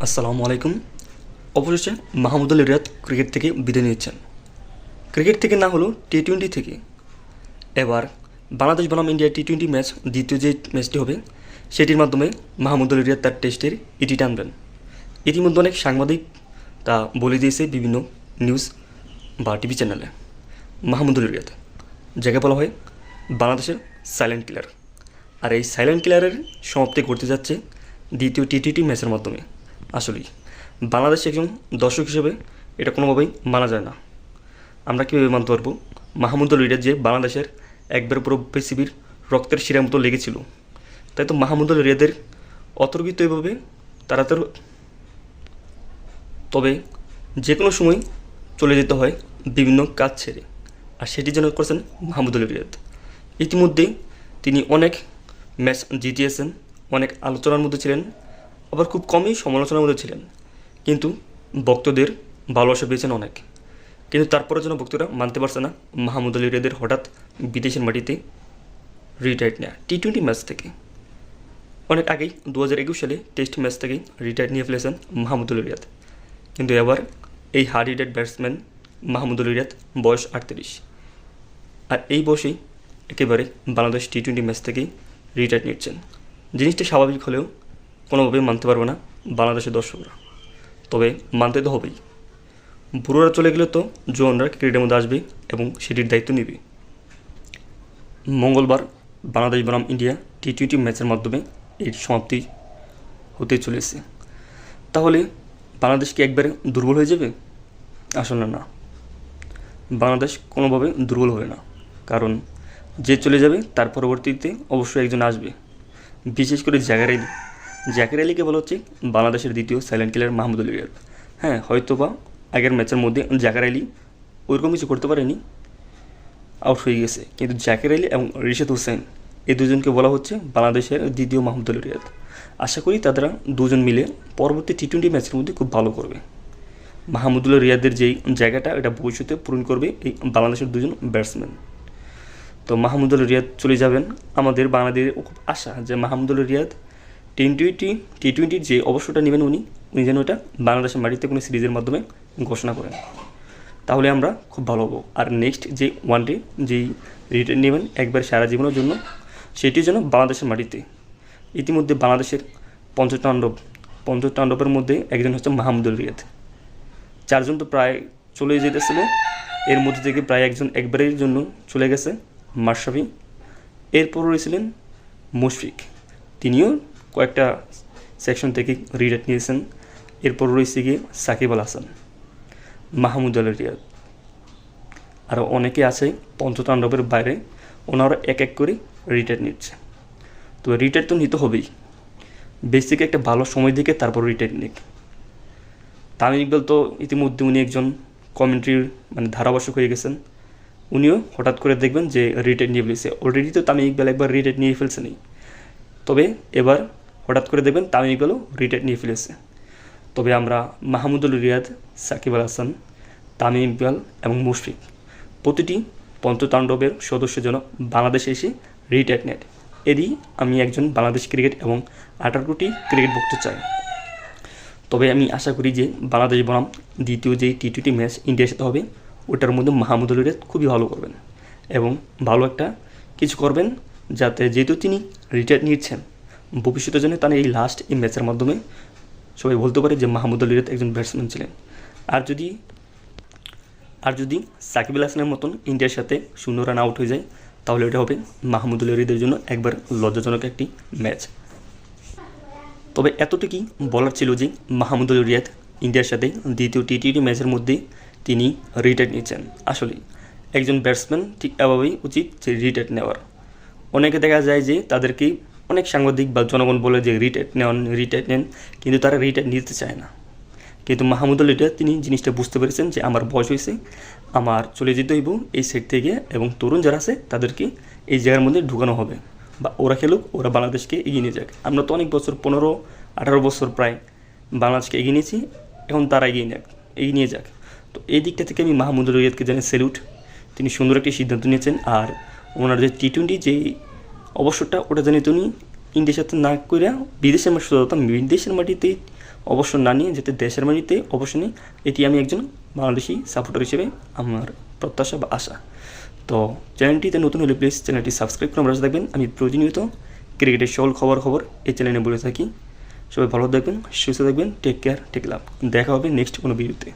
আসসালামু আলাইকুম। অবশেষে মাহমুদুল রিয়াদ ক্রিকেট থেকে বিদায় নিচ্ছেন। ক্রিকেট থেকে না হলেও টি-20 থেকে। এবার বাংলাদেশ বনাম ইন্ডিয়া টি-20 ম্যাচ দ্বিতীয় যে ম্যাচটি হবে সেটির মাধ্যমে মাহমুদুল রিয়াদ তার টেস্টের ইতি টানবেন। ইতিমধ্যে অনেক সাংবাদিক তা বলে দিয়েছে বিভিন্ন নিউজ বা টিভি চ্যানেলে। মাহমুদুল রিয়াদ যাকে বলা হয় বাংলাদেশের সাইলেন্ট কিলার, আর এই সাইলেন্ট কিলারের সমাপ্তি করতে যাচ্ছে দ্বিতীয় টি-20 ম্যাচের মাধ্যমে। আসলেই বাংলাদেশে একজন দর্শক হিসেবে এটা কোনোভাবেই মানা যায় না। আমরা কীভাবে মানতে পারবো মাহমুদুল রিয়াদ যে বাংলাদেশের একবার পুরো পৃথিবীর রক্তের শিরার মতো লেগেছিল, তাই তো মাহমুদুল রিয়াদের অতর্কিত এভাবে তারা তবে যে কোনো সময় চলে যেতে হয় বিভিন্ন কাজ ছেড়ে, আর সেটি যেন করছেন মাহমুদুল রিয়াদ। ইতিমধ্যেই তিনি অনেক ম্যাচ জিতিয়েছেন, অনেক আলোচনার মধ্যে ছিলেন, আবার খুব কমই সমালোচনার মধ্যে ছিলেন, কিন্তু ভক্তদের ভালোবাসা পেয়েছেন অনেক। কিন্তু তারপরে যেন ভক্তরা মানতে পারছে না মাহমুদুল রিয়াদের হঠাৎ বিদেশের মাটিতে রিটায়ার্ড নেওয়া টি-20 ম্যাচ থেকে। অনেক আগেই 2021 সালে টেস্ট ম্যাচ থেকেই রিটায়ার্ড নিয়ে ফেলেছেন মাহমুদুল রিয়াদ। কিন্তু এবার এই hard hitted batsman Mahmudul Riyad বয়স 38, আর এই বয়সেই একেবারে বাংলাদেশ টি-20 ম্যাচ থেকেই রিটায়ার্ড নিচ্ছেন। জিনিসটা স্বাভাবিক হলেও কোনোভাবেই মানতে পারবে না বাংলাদেশের দর্শকরা, তবে মানতে তো হবেই। বুড়োরা চলে গেলে তো জোয়ানরা ক্রিকেটের মধ্যে আসবে এবং সেটির দায়িত্ব নেবে। মঙ্গলবার বাংলাদেশ বনাম ইন্ডিয়া টি-20 ম্যাচের মাধ্যমে এর সমাপ্তি হতে চলেছে। তাহলে বাংলাদেশ কি একবারে দুর্বল হয়ে যাবে? আসলে না, বাংলাদেশ কোনোভাবে দুর্বল হবে না, কারণ যে চলে যাবে তার পরবর্তীতে অবশ্যই একজন আসবে। বিশেষ করে জাকের আলীকে বলা হচ্ছে বাংলাদেশের দ্বিতীয় সাইলেন্ট কিলার মাহমুদুল রিয়াদ। হ্যাঁ, হয়তোবা আগের ম্যাচের মধ্যে জাকের আলী ওইরকম কিছু করতে পারেনি, আউট হয়ে গেছে, কিন্তু জাকের আলী এবং রিশাদ হোসেন এই দুজনকে বলা হচ্ছে বাংলাদেশের দ্বিতীয় মাহমুদুল রিয়াদ। আশা করি তারা দুজন মিলে পরবর্তী টি-20 ম্যাচের মধ্যে খুব ভালো করবে। মাহমুদুল রিয়াদের যেই জায়গাটা এটা ভবিষ্যতে পূরণ করবে এই বাংলাদেশের দুজন ব্যাটসম্যান। তো মাহমুদুল রিয়াদ চলে যাবেন, আমাদের বাংলাদেশের খুব আশা যে মাহমুদুল রিয়াদ টি-20 যে অবসরটা নেবেন উনি যেন এটা বাংলাদেশের মাটিতে কোনো সিরিজের মাধ্যমে ঘোষণা করেন, তাহলে আমরা খুব ভালো হবো। আর নেক্সট যে ওয়ানডে যেই রিটার্ন নেবেন একবার সারা জীবনের জন্য, সেটি যেন বাংলাদেশের মাটিতে। ইতিমধ্যে বাংলাদেশের পঞ্চতাণ্ডবের মধ্যে একজন হচ্ছে মাহমুদুল রিয়াদ। 4 জন তো প্রায় চলে যেতেছিল, এর মধ্যে থেকে প্রায় একজন একবারের জন্য চলে গেছে, মাশরাফি। এরপর রয়েছিলেন মুশফিক, তিনিও কয়েকটা সেকশন থেকে রিটায়ার নিয়েছেন। এরপর রয়েছে গিয়ে সাকিব আল হাসান, মাহমুদুল রিয়াদ, আরও অনেকে আছে পঞ্চতাণ্ডবের বাইরে, ওনারা এক এক করে রিটায়ার নিচ্ছে। তো রিটায়ার তো নিতে হবেই, বেসিক একটা ভালো সময় দিকে তারপর রিটায়ার নিক। তামিম ইকবাল তো ইতিমধ্যে উনি একজন কমেন্ট্রির ধারাভাষ্যক হয়ে গেছেন, উনিও হঠাৎ করে দেখবেন যে রিটায়ার নিয়ে ফেলেছে। অলরেডি তো তামিম ইকবাল একবার রিটায়ার নিয়ে ফেলছেনই, তবে এবার হঠাৎ করে দেখবেন তামিম ইকবালও রিটায়ার নিয়ে ফেলেছে। তবে আমরা মাহমুদুল রিয়াদ, সাকিব আল হাসান, তামিম ইকবাল এবং মুশফিক প্রতিটি পঞ্চতাণ্ডবের সদস্য যেন বাংলাদেশে এসে রিটায়ার নেয়, এরই আমি একজন বাংলাদেশ ক্রিকেট এবং 18 কোটি ক্রিকেট ভক্ত চাই। তবে আমি আশা করি যে বাংলাদেশ বনাম দ্বিতীয় যেই টি-20 ম্যাচ ইন্ডিয়ার সাথে হবে ওটার মধ্যে মাহমুদুল রিয়াদ খুবই ভালো করবেন এবং ভালো একটা কিছু করবেন, যাতে যেহেতু তিনি রিটায়ার নিচ্ছেন ভবিষ্যতে জন্য তার এই লাস্ট এই ম্যাচের মাধ্যমে সবাই বলতে পারে যে মাহমুদুল রিয়াদ একজন ব্যাটসম্যান ছিলেন। আর যদি সাকিব আল হাসানের মতন ইন্ডিয়ার সাথে 0 রান আউট হয়ে যায়, তাহলে এটা হবে মাহমুদুল রিয়াদের জন্য একবার লজ্জাজনক একটি ম্যাচ। তবে এতটুকুই বলার ছিল যে মাহমুদুল রিয়াদ ইন্ডিয়ার সাথে দ্বিতীয় টি-20 ম্যাচের মধ্যে তিনি রিটায়ার নিচ্ছেন। আসলে একজন ব্যাটসম্যান ঠিক এভাবেই উচিত যে রিটায়ার নেওয়ার। অনেকে দেখা যায় যে তাদেরকে অনেক সাংবাদিক বা জনগণ বলে যে রিটায়ার নেন, কিন্তু তারা রিটায়ার নিতে চায় না। কিন্তু মাহমুদুল রিয়াদ তিনি জিনিসটা বুঝতে পেরেছেন যে আমার বয়স হয়েছে, আমার চলে যেতে হইব এই সেট থেকে, এবং তরুণ যারা আছে তাদেরকে এই জায়গার মধ্যে ঢুকানো হবে, বা ওরা খেলুক, ওরা বাংলাদেশকে এগিয়ে নিয়ে যাক। আমরা তো অনেক বছর 15-18 বছর প্রায় বাংলাদেশকে এগিয়ে নিয়েছি, এখন তারা এগিয়ে নিয়ে যাক। তো এই দিকটা থেকে আমি মাহমুদুল রিয়াদকে জানাই স্যালুট, তিনি সুন্দর একটি সিদ্ধান্ত নিয়েছেন। আর ওনার যে টি-20 যে অবসরটা ওটা জানি তিনি ইন্ডিয়ার সাথে না করে বিদেশের মাটিতে অবসর না নিয়ে যাতে দেশের মাটিতে অবসর নিই, এটি আমি একজন বাংলাদেশি সাপোর্টার হিসেবে আমার প্রত্যাশা বা আশা। তো চ্যানেলটিতে নতুন হলে প্লিজ চ্যানেলটি সাবস্ক্রাইব করে আমরা দেখবেন। আমি প্রতিনিয়ত ক্রিকেটের সকল খবর এই চ্যানেলে বলে থাকি। সবাই ভালো থাকবেন, সুস্থ থাকবেন, টেক কেয়ার, টেক লাভ। দেখা হবে নেক্সট কোনো ভিডিওতে।